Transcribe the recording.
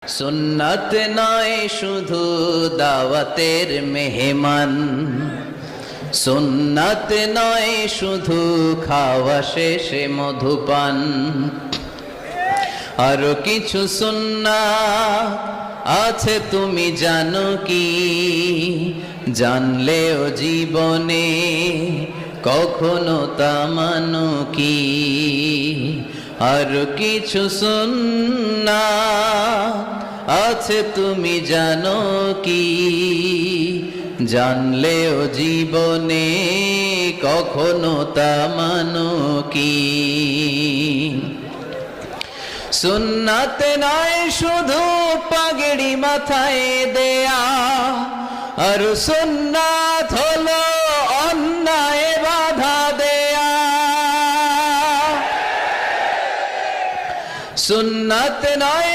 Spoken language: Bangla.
সুন্নাত নয় শুধু দাওয়াতের মেহমান, সুন্নাত নয় শুধু খাওয়া শেষে মধুপান, আরো কিছু সুন্নাত আছে তুমি জানো কি? জানলেও জীবনে কখনো তা মানো কি? আরো কিছু সুন্নাত আছে তুমি জানো কি? জানলেও জীবনে কখনো তা মানো কি? সুন্নাত নয় শুধু পাগড়ি মাথায় দেয়া, আর সুন্নাত হলো অন্যায় বাধা দেয়া। সুন্নাত নয়